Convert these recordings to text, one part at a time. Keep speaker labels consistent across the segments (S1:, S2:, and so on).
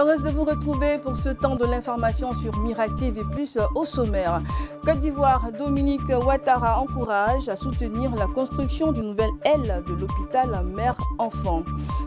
S1: Heureuse de vous retrouver pour ce temps de l'information sur Miracle TV+, au sommaire. Côte d'Ivoire, Dominique Ouattara encourage à soutenir la construction d'une nouvelle aile de l'hôpital mère-enfant.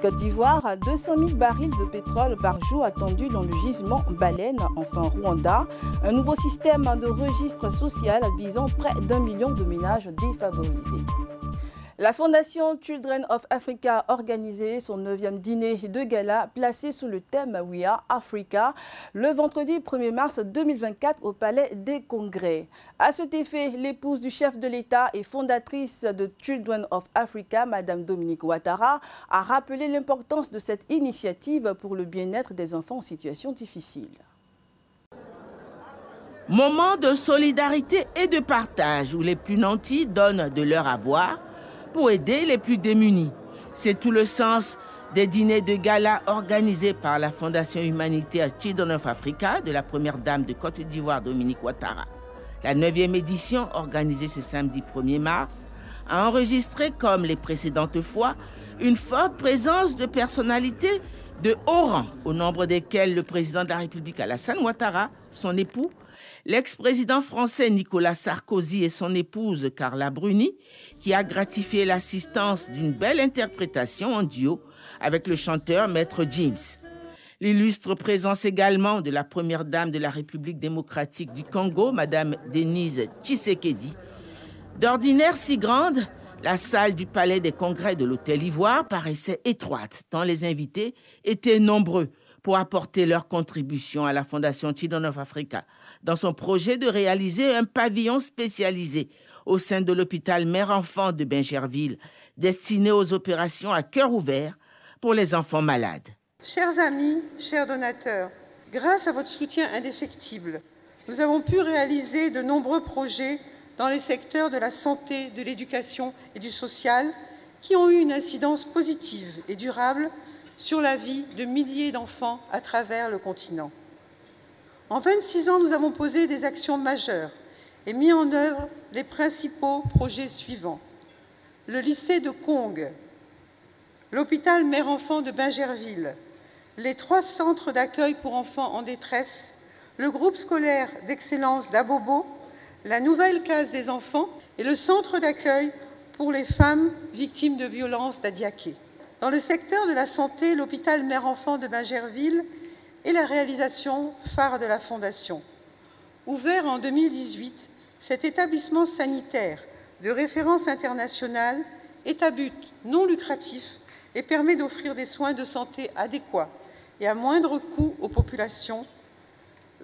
S1: Côte d'Ivoire, 200 000 barils de pétrole par jour attendus dans le gisement Baleine. Enfin, Rwanda, un nouveau système de registre social visant près d'1 million de ménages défavorisés. La Fondation Children of Africa a organisé son 9e dîner de gala placé sous le thème We Are Africa le vendredi 1er mars 2024 au Palais des Congrès. À cet effet, l'épouse du chef de l'État et fondatrice de Children of Africa, Madame Dominique Ouattara, a rappelé l'importance de cette initiative pour le bien-être des enfants en situation difficile.
S2: Moment de solidarité et de partage où les plus nantis donnent de leur avoir pour aider les plus démunis. C'est tout le sens des dîners de gala organisés par la Fondation humanitaire Children of Africa de la première dame de Côte d'Ivoire, Dominique Ouattara. La 9e édition, organisée ce samedi 1er mars, a enregistré, comme les précédentes fois, une forte présence de personnalités de haut rang, au nombre desquelles le président de la République Alassane Ouattara, son époux, l'ex-président français Nicolas Sarkozy et son épouse Carla Bruni, qui a gratifié l'assistance d'une belle interprétation en duo avec le chanteur Maître James. L'illustre présence également de la première dame de la République démocratique du Congo, Madame Denise Tshisekedi. D'ordinaire si grande, la salle du Palais des Congrès de l'Hôtel Ivoire paraissait étroite, tant les invités étaient nombreux pour apporter leur contribution à la Fondation Children of Africa dans son projet de réaliser un pavillon spécialisé au sein de l'hôpital mère-enfant de Bingerville, destiné aux opérations à cœur ouvert pour les enfants malades.
S3: Chers amis, chers donateurs, grâce à votre soutien indéfectible, nous avons pu réaliser de nombreux projets dans les secteurs de la santé, de l'éducation et du social qui ont eu une incidence positive et durable sur la vie de milliers d'enfants à travers le continent. En 26 ans, nous avons posé des actions majeures et mis en œuvre les principaux projets suivants. Le lycée de Kong, l'hôpital mère-enfant de Bingerville, les 3 centres d'accueil pour enfants en détresse, le groupe scolaire d'excellence d'Abobo, la nouvelle case des enfants et le centre d'accueil pour les femmes victimes de violences d'Adiaké. Dans le secteur de la santé, l'hôpital mère-enfant de Bingerville est la réalisation phare de la Fondation. Ouvert en 2018, cet établissement sanitaire de référence internationale est à but non lucratif et permet d'offrir des soins de santé adéquats et à moindre coût aux populations.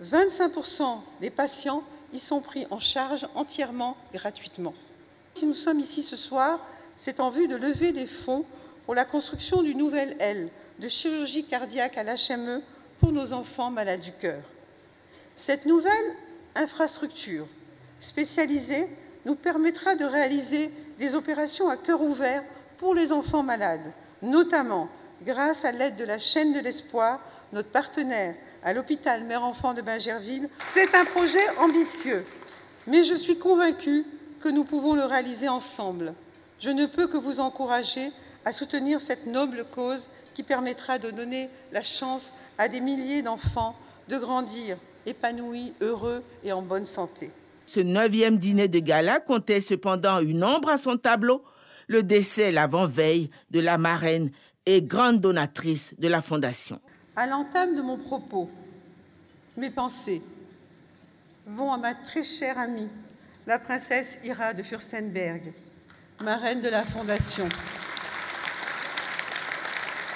S3: 25% des patients y sont pris en charge entièrement gratuitement. Si nous sommes ici ce soir, c'est en vue de lever des fonds pour la construction d'une nouvelle aile de chirurgie cardiaque à l'HME pour nos enfants malades du cœur. Cette nouvelle infrastructure spécialisée nous permettra de réaliser des opérations à cœur ouvert pour les enfants malades, notamment grâce à l'aide de la chaîne de l'espoir, notre partenaire à l'hôpital mère-enfant de Bingerville. C'est un projet ambitieux, mais je suis convaincue que nous pouvons le réaliser ensemble. Je ne peux que vous encourager à soutenir cette noble cause qui permettra de donner la chance à des milliers d'enfants de grandir épanouis, heureux et en bonne santé.
S2: Ce 9e dîner de gala comptait cependant une ombre à son tableau, le décès l'avant-veille de la marraine et grande donatrice de la Fondation.
S3: À l'entame de mon propos, mes pensées vont à ma très chère amie, la princesse Ira de Fürstenberg, marraine de la Fondation,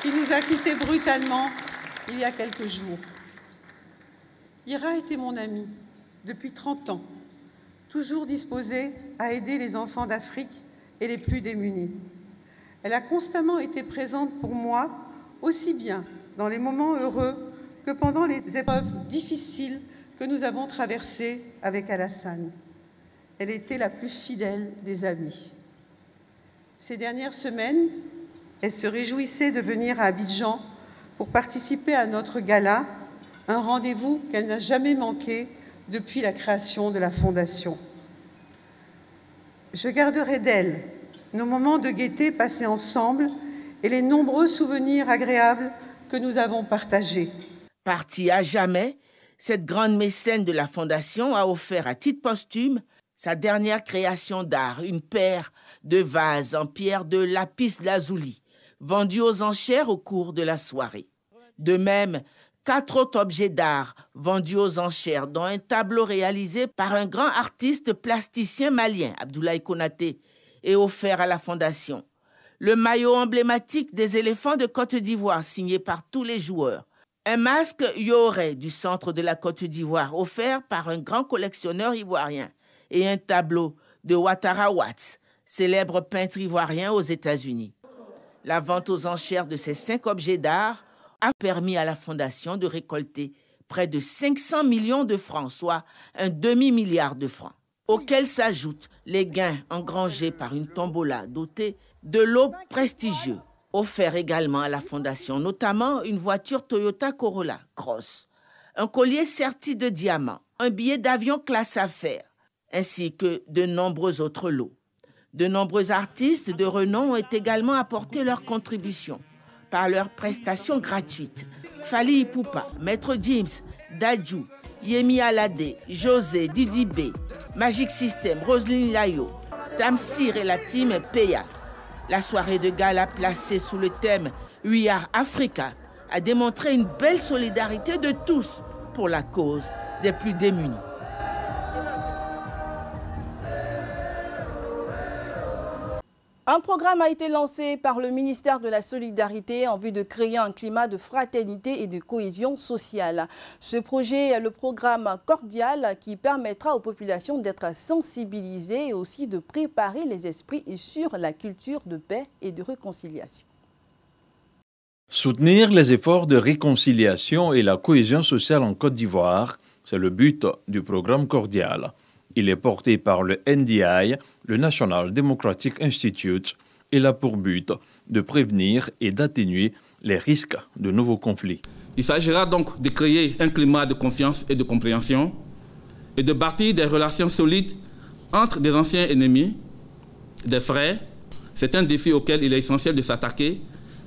S3: qui nous a quittés brutalement il y a quelques jours. Ira était mon amie depuis 30 ans, toujours disposée à aider les enfants d'Afrique et les plus démunis. Elle a constamment été présente pour moi, aussi bien dans les moments heureux que pendant les épreuves difficiles que nous avons traversées avec Alassane. Elle était la plus fidèle des amies. Ces dernières semaines, elle se réjouissait de venir à Abidjan pour participer à notre gala, un rendez-vous qu'elle n'a jamais manqué depuis la création de la Fondation. Je garderai d'elle nos moments de gaieté passés ensemble et les nombreux souvenirs agréables que nous avons partagés.
S2: Partie à jamais, cette grande mécène de la Fondation a offert à titre posthume sa dernière création d'art, une paire de vases en pierre de lapis lazuli, vendus aux enchères au cours de la soirée. De même, 4 autres objets d'art vendus aux enchères, dont un tableau réalisé par un grand artiste plasticien malien, Abdoulaye Konaté, et offert à la Fondation. Le maillot emblématique des éléphants de Côte d'Ivoire, signé par tous les joueurs. Un masque Yoré du centre de la Côte d'Ivoire, offert par un grand collectionneur ivoirien. Et un tableau de Ouattara Watts, célèbre peintre ivoirien aux États-Unis. La vente aux enchères de ces 5 objets d'art a permis à la Fondation de récolter près de 500 millions de francs, soit un demi-milliard de francs, auxquels s'ajoutent les gains engrangés par une tombola dotée de lots prestigieux, offert également à la Fondation, notamment une voiture Toyota Corolla Cross, un collier serti de diamants, un billet d'avion classe affaires, ainsi que de nombreux autres lots. De nombreux artistes de renom ont également apporté leur contribution par leurs prestations gratuites. Fally Ipupa, Maître James, Dadju, Yemi Alade, José, Didi B, Magic System, Roselyne Layo, Tamsir et la team Peya. La soirée de gala placée sous le thème We Are Africa a démontré une belle solidarité de tous pour la cause des plus démunis.
S1: Un programme a été lancé par le ministère de la Solidarité en vue de créer un climat de fraternité et de cohésion sociale. Ce projet est le programme Cordial qui permettra aux populations d'être sensibilisées et aussi de préparer les esprits sur la culture de paix et de réconciliation.
S4: Soutenir les efforts de réconciliation et la cohésion sociale en Côte d'Ivoire, c'est le but du programme Cordial. Il est porté par le NDI, le National Democratic Institute, et a pour but de prévenir et d'atténuer les risques de nouveaux conflits.
S5: Il s'agira donc de créer un climat de confiance et de compréhension et de bâtir des relations solides entre des anciens ennemis, des frères. C'est un défi auquel il est essentiel de s'attaquer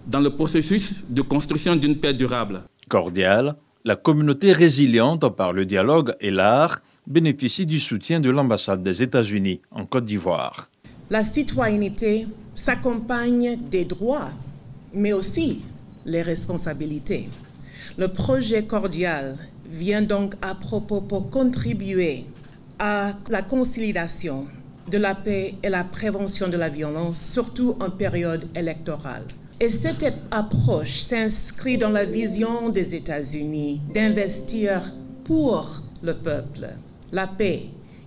S5: dans le processus de construction d'une paix durable.
S4: Cordial, la communauté résiliente par le dialogue et l'art, bénéficie du soutien de l'ambassade des États-Unis en Côte d'Ivoire.
S6: La citoyenneté s'accompagne des droits, mais aussi les responsabilités. Le projet Cordial vient donc à propos pour contribuer à la conciliation de la paix et la prévention de la violence, surtout en période électorale. Et cette approche s'inscrit dans la vision des États-Unis d'investir pour le peuple, la paix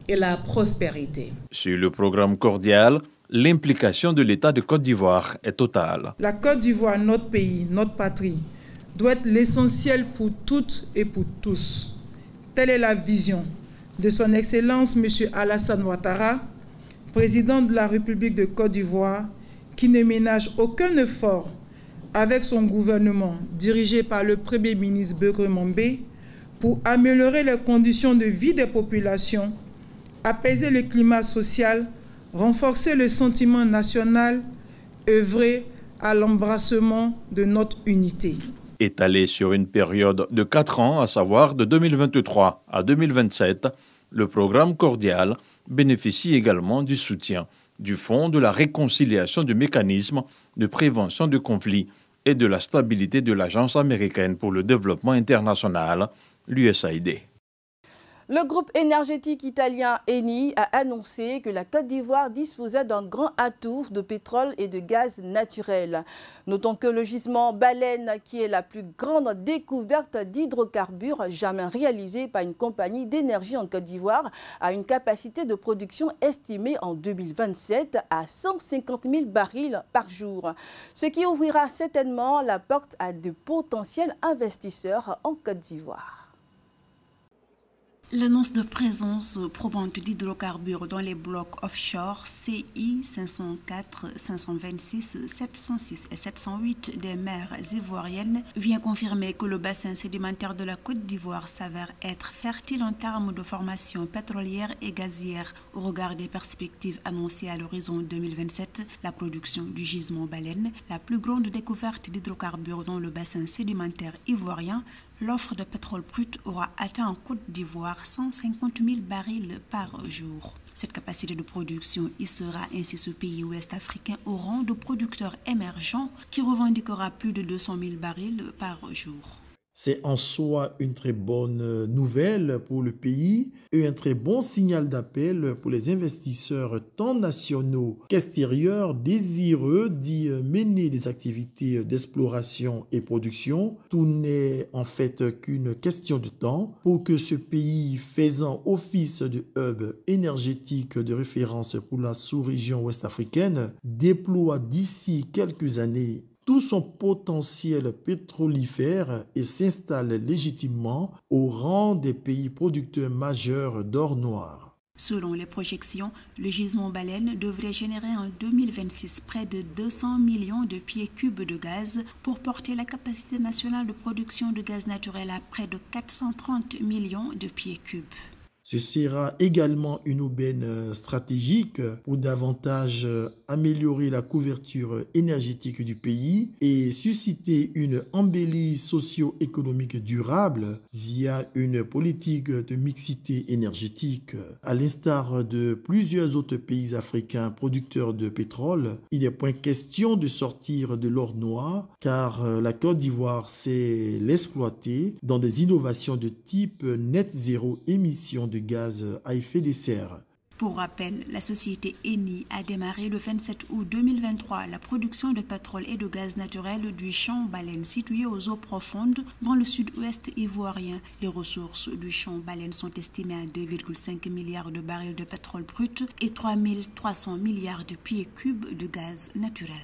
S6: et la prospérité.
S4: Sur le programme Cordial, l'implication de l'État de Côte d'Ivoire est totale.
S7: La Côte d'Ivoire, notre pays, notre patrie, doit être l'essentiel pour toutes et pour tous. Telle est la vision de son Excellence M. Alassane Ouattara, président de la République de Côte d'Ivoire, qui ne ménage aucun effort avec son gouvernement dirigé par le Premier ministre Beukre Mombé pour améliorer les conditions de vie des populations, apaiser le climat social, renforcer le sentiment national, œuvrer à l'embrassement de notre unité.
S4: Étalé sur une période de 4 ans, à savoir de 2023 à 2027, le programme Cordial bénéficie également du soutien du Fonds de la réconciliation du mécanisme de prévention de conflits et de la stabilité de l'Agence américaine pour le développement international, l'USAID.
S1: Le groupe énergétique italien Eni a annoncé que la Côte d'Ivoire disposait d'un grand atout de pétrole et de gaz naturel. Notons que le gisement Baleine, qui est la plus grande découverte d'hydrocarbures jamais réalisée par une compagnie d'énergie en Côte d'Ivoire, a une capacité de production estimée en 2027 à 150 000 barils par jour, ce qui ouvrira certainement la porte à de potentiels investisseurs en Côte d'Ivoire.
S8: L'annonce de présence probante d'hydrocarbures dans les blocs offshore CI 504, 526, 706 et 708 des mers ivoiriennes vient confirmer que le bassin sédimentaire de la Côte d'Ivoire s'avère être fertile en termes de formation pétrolière et gazière. Au regard des perspectives annoncées à l'horizon 2027, la production du gisement Baleine, la plus grande découverte d'hydrocarbures dans le bassin sédimentaire ivoirien, l'offre de pétrole brut aura atteint en Côte d'Ivoire 150 000 barils par jour. Cette capacité de production hissera ainsi ce pays ouest-africain au rang de producteur émergent qui revendiquera plus de 200 000 barils par jour.
S9: C'est en soi une très bonne nouvelle pour le pays et un très bon signal d'appel pour les investisseurs tant nationaux qu'extérieurs désireux d'y mener des activités d'exploration et production. Tout n'est en fait qu'une question de temps pour que ce pays faisant office de hub énergétique de référence pour la sous-région ouest-africaine déploie d'ici quelques années tout son potentiel pétrolifère et s'installe légitimement au rang des pays producteurs majeurs d'or noir.
S8: Selon les projections, le gisement baleine devrait générer en 2026 près de 200 millions de pieds cubes de gaz pour porter la capacité nationale de production de gaz naturel à près de 430 millions de pieds cubes.
S9: Ce sera également une aubaine stratégique pour davantage améliorer la couverture énergétique du pays et susciter une embellie socio-économique durable via une politique de mixité énergétique. À l'instar de plusieurs autres pays africains producteurs de pétrole, il n'est point question de sortir de l'or noir car la Côte d'Ivoire sait l'exploiter dans des innovations de type net zéro émission de gaz à effet de serre.
S8: Pour rappel, la société Eni a démarré le 27 août 2023 la production de pétrole et de gaz naturel du champ baleine situé aux eaux profondes dans le sud-ouest ivoirien. Les ressources du champ baleine sont estimées à 2,5 milliards de barils de pétrole brut et 3 300 milliards de pieds cubes de gaz naturel.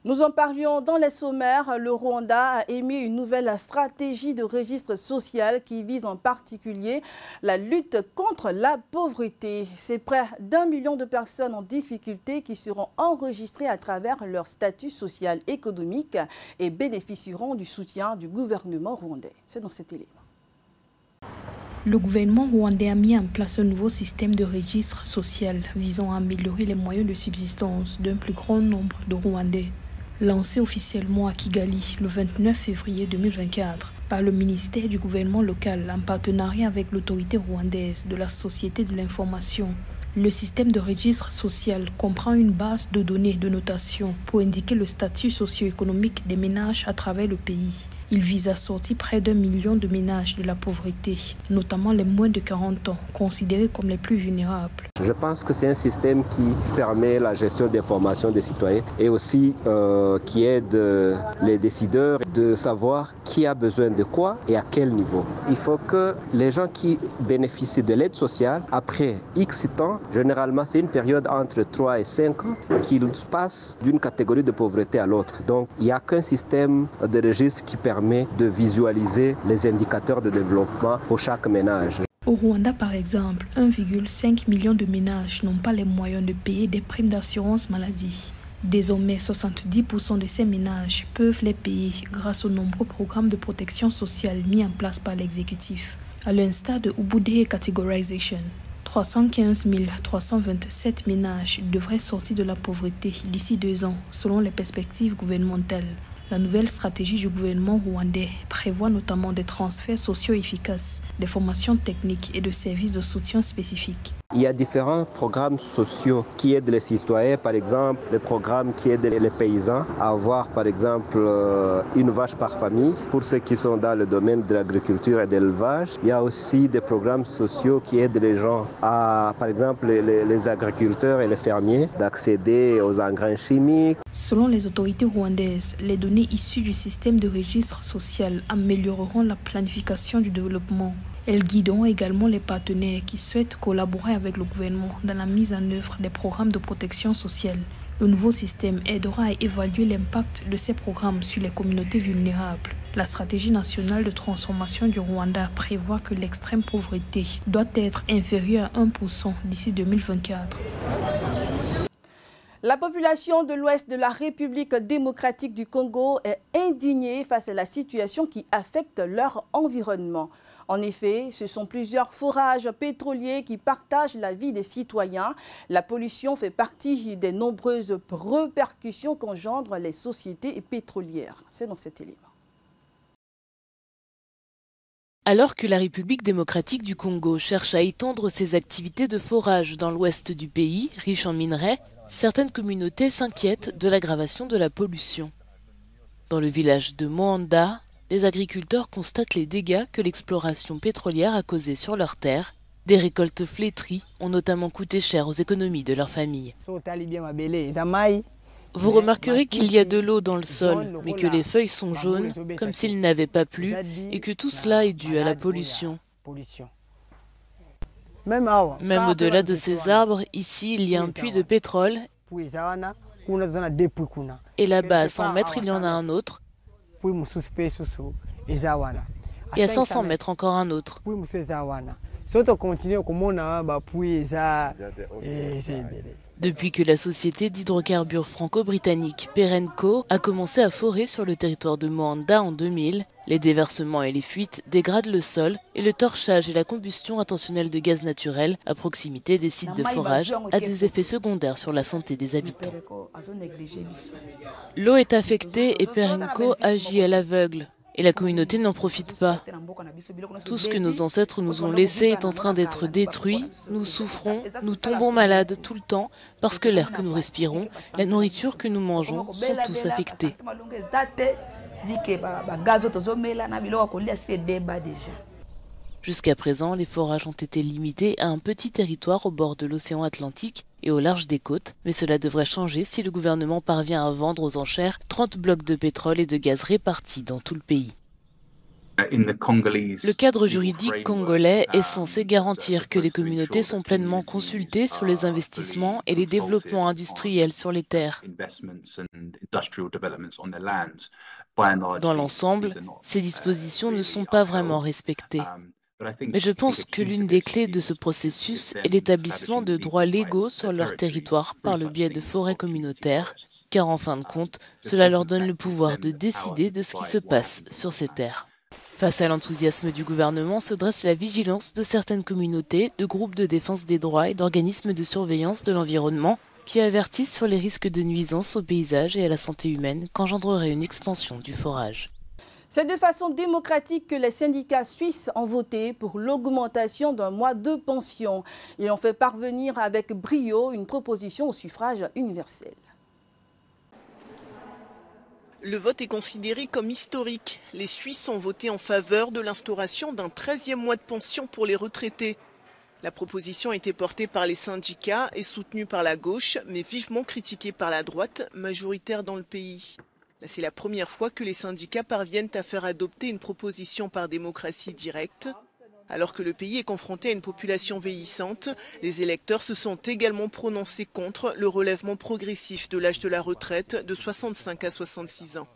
S1: Nous en parlions dans les sommaires. Le Rwanda a émis une nouvelle stratégie de registre social qui vise en particulier la lutte contre la pauvreté. C'est près d'1 million de personnes en difficulté qui seront enregistrées à travers leur statut social économique et bénéficieront du soutien du gouvernement rwandais. C'est dans cet élément.
S10: Le gouvernement rwandais a mis en place un nouveau système de registre social visant à améliorer les moyens de subsistance d'un plus grand nombre de Rwandais. Lancé officiellement à Kigali le 29 février 2024 par le ministère du gouvernement local en partenariat avec l'autorité rwandaise de la Société de l'information, le système de registre social comprend une base de données de notation pour indiquer le statut socio-économique des ménages à travers le pays. Il vise à sortir près d'1 million de ménages de la pauvreté, notamment les moins de 40 ans, considérés comme les plus vulnérables.
S11: Je pense que c'est un système qui permet la gestion d'informations des citoyens et aussi qui aide les décideurs de savoir qui a besoin de quoi et à quel niveau. Il faut que les gens qui bénéficient de l'aide sociale, après X temps, généralement c'est une période entre 3 et 5 ans, qu'ils passent d'une catégorie de pauvreté à l'autre. Donc il n'y a qu'un système de registre qui permet de visualiser les indicateurs de développement pour chaque ménage.
S10: Au Rwanda, par exemple, 1,5 million de ménages n'ont pas les moyens de payer des primes d'assurance maladie. Désormais, 70% de ces ménages peuvent les payer grâce aux nombreux programmes de protection sociale mis en place par l'exécutif. À l'instar de Ubudeye Categorization, 315 327 ménages devraient sortir de la pauvreté d'ici 2 ans, selon les perspectives gouvernementales. La nouvelle stratégie du gouvernement rwandais prévoit notamment des transferts sociaux efficaces, des formations techniques et de services de soutien spécifiques.
S11: Il y a différents programmes sociaux qui aident les citoyens, par exemple le programme qui aide les paysans à avoir par exemple une vache par famille pour ceux qui sont dans le domaine de l'agriculture et de l'élevage. Il y a aussi des programmes sociaux qui aident les gens à, par exemple les agriculteurs et les fermiers, d'accéder aux engrais chimiques.
S10: Selon les autorités rwandaises, les données issues du système de registre social amélioreront la planification du développement. Elles guideront également les partenaires qui souhaitent collaborer avec le gouvernement dans la mise en œuvre des programmes de protection sociale. Le nouveau système aidera à évaluer l'impact de ces programmes sur les communautés vulnérables. La stratégie nationale de transformation du Rwanda prévoit que l'extrême pauvreté doit être inférieure à 1% d'ici 2024.
S1: La population de l'ouest de la République démocratique du Congo est indignée face à la situation qui affecte leur environnement. En effet, ce sont plusieurs forages pétroliers qui partagent la vie des citoyens. La pollution fait partie des nombreuses répercussions qu'engendrent les sociétés pétrolières. C'est dans cet élément.
S12: Alors que la République démocratique du Congo cherche à étendre ses activités de forage dans l'ouest du pays, riche en minerais, certaines communautés s'inquiètent de l'aggravation de la pollution. Dans le village de Moanda, les agriculteurs constatent les dégâts que l'exploration pétrolière a causés sur leurs terres. Des récoltes flétries ont notamment coûté cher aux économies de leurs familles. Vous remarquerez qu'il y a de l'eau dans le sol, mais que les feuilles sont jaunes, comme s'il n'avait pas plu, et que tout cela est dû à la pollution. Même au-delà de ces arbres, ici, il y a un puits de pétrole, et là-bas, à 100 mètres, il y en a un autre, et à 500 mètres, encore un autre. Depuis que la société d'hydrocarbures franco-britannique Perenco a commencé à forer sur le territoire de Moanda en 2000, les déversements et les fuites dégradent le sol et le torchage et la combustion intentionnelle de gaz naturel à proximité des sites de forage a des effets secondaires sur la santé des habitants. L'eau est affectée et Perenco agit à l'aveugle. Et la communauté n'en profite pas. Tout ce que nos ancêtres nous ont laissé est en train d'être détruit. Nous souffrons, nous tombons malades tout le temps parce que l'air que nous respirons, la nourriture que nous mangeons sont tous affectés. Jusqu'à présent, les forages ont été limités à un petit territoire au bord de l'océan Atlantique et au large des côtes, mais cela devrait changer si le gouvernement parvient à vendre aux enchères 30 blocs de pétrole et de gaz répartis dans tout le pays. Le cadre juridique congolais est censé garantir que les communautés sont pleinement consultées sur les investissements et les développements industriels sur les terres. Dans l'ensemble, ces dispositions ne sont pas vraiment respectées. Mais je pense que l'une des clés de ce processus est l'établissement de droits légaux sur leur territoire par le biais de forêts communautaires, car en fin de compte, cela leur donne le pouvoir de décider de ce qui se passe sur ces terres. Face à l'enthousiasme du gouvernement se dresse la vigilance de certaines communautés, de groupes de défense des droits et d'organismes de surveillance de l'environnement qui avertissent sur les risques de nuisance au paysage et à la santé humaine qu'engendrerait une expansion du forage.
S1: C'est de façon démocratique que les syndicats suisses ont voté pour l'augmentation d'un mois de pension. Ils ont fait parvenir avec brio une proposition au suffrage universel.
S13: Le vote est considéré comme historique. Les Suisses ont voté en faveur de l'instauration d'un 13e mois de pension pour les retraités. La proposition a été portée par les syndicats et soutenue par la gauche, mais vivement critiquée par la droite, majoritaire dans le pays. C'est la première fois que les syndicats parviennent à faire adopter une proposition par démocratie directe. Alors que le pays est confronté à une population vieillissante, les électeurs se sont également prononcés contre le relèvement progressif de l'âge de la retraite de 65 à 66 ans.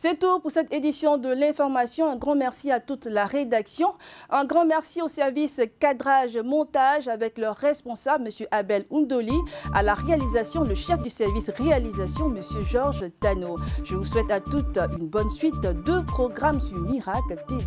S1: C'est tout pour cette édition de l'information. Un grand merci à toute la rédaction. Un grand merci au service cadrage montage avec leur responsable, M. Abel Oundoli. À la réalisation, le chef du service réalisation, M. Georges Tano. Je vous souhaite à toutes une bonne suite de programmes sur Miracle TV+.